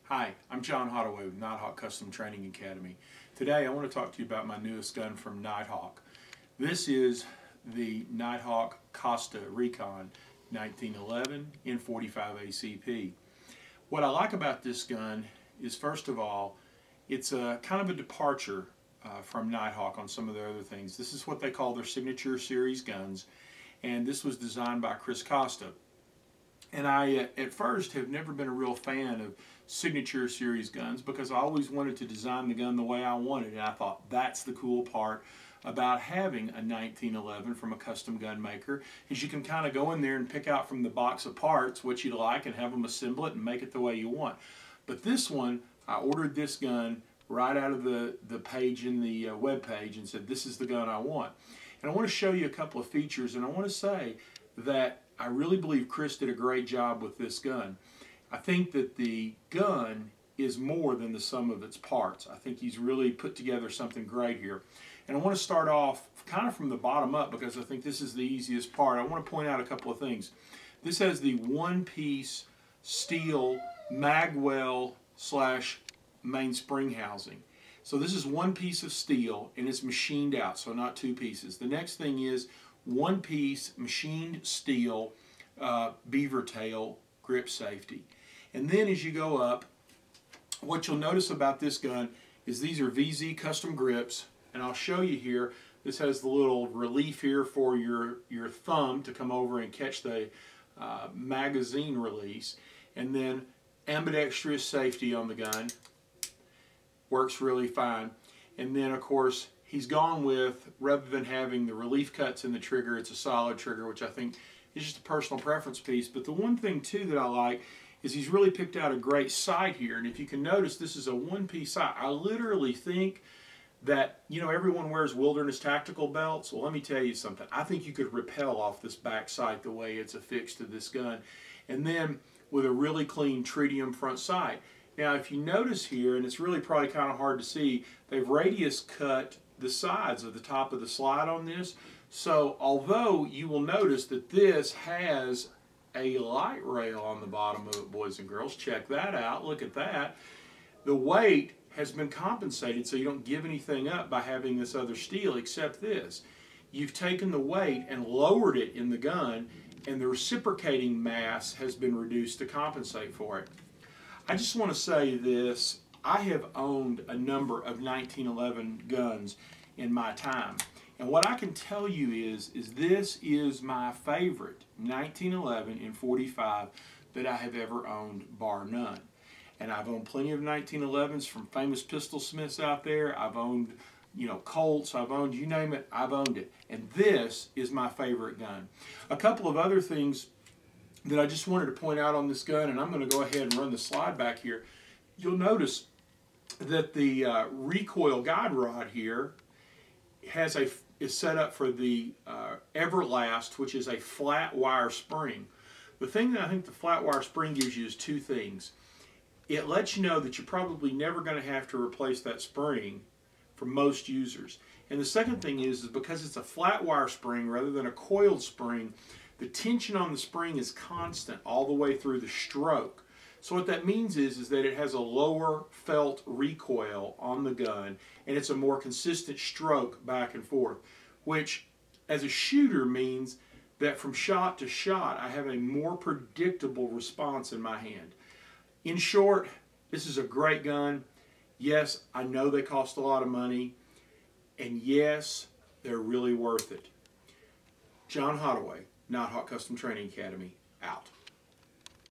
Hi, I'm John Hodoway with Nighthawk Custom Training Academy. Today I want to talk to you about my newest gun from Nighthawk. This is the Nighthawk Costa Recon 1911 in.45 ACP. What I like about this gun is, first of all, it's a kind of a departure from Nighthawk on some of their other things. This is what they call their signature series guns, and this was designed by Costa. And I, at first, have never been a real fan of signature series guns because I always wanted to design the gun the way I wanted, and I thought that's the cool part about having a 1911 from a custom gun maker, is you can kind of go in there and pick out from the box of parts what you like and have them assemble it and make it the way you want. But this one, I ordered this gun right out of the page in the web page and said, this is the gun I want. And I want to show you a couple of features, and I want to say that I really believe Chris did a great job with this gun. I think that the gun is more than the sum of its parts. I think he's really put together something great here. And I want to start off kind of from the bottom up because I think this is the easiest part. I want to point out a couple of things. This has the one-piece steel magwell / main spring housing. So this is one piece of steel and it's machined out, so not two pieces. The next thing is one piece machined steel beaver tail grip safety. And then as you go up, what you'll notice about this gun is these are VZ custom grips, and I'll show you here. This has the little relief here for your thumb to come over and catch the magazine release, and then ambidextrous safety on the gun. Works really fine. And then of course he's gone with, rather than having the relief cuts in the trigger, it's a solid trigger, which I think is just a personal preference piece. But the one thing too that I like is he's really picked out a great sight here. And if you can notice, this is a one-piece sight. I literally think that, you know, everyone wears wilderness tactical belts. Well, let me tell you something. I think you could rappel off this back sight the way it's affixed to this gun. And then with a really clean tritium front sight. Now, if you notice here, and it's really probably kind of hard to see, they've radius cut the sides of the top of the slide on this. So although you will notice that this has a light rail on the bottom of it, boys and girls, check that out, look at that. The weight has been compensated so you don't give anything up by having this other steel except this. You've taken the weight and lowered it in the gun, and the reciprocating mass has been reduced to compensate for it. I just want to say this, I have owned a number of 1911 guns in my time. And what I can tell you is this is my favorite 1911 in .45 that I have ever owned, bar none. And I've owned plenty of 1911s from famous pistol smiths out there. I've owned, you know, Colts, I've owned, you name it, I've owned it. And this is my favorite gun. A couple of other things that I just wanted to point out on this gun, and I'm going to go ahead and run the slide back here. You'll notice that the recoil guide rod here is set up for the Everlast, which is a flat wire spring. The thing that I think the flat wire spring gives you is two things. It lets you know that you're probably never going to have to replace that spring for most users. And the second thing is because it's a flat wire spring rather than a coiled spring, the tension on the spring is constant all the way through the stroke. So what that means is that it has a lower felt recoil on the gun, and it's a more consistent stroke back and forth, which as a shooter means that from shot to shot I have a more predictable response in my hand. In short, this is a great gun. Yes, I know they cost a lot of money, and yes, they're really worth it. John Hodoway, Nighthawk Custom Training Academy, out.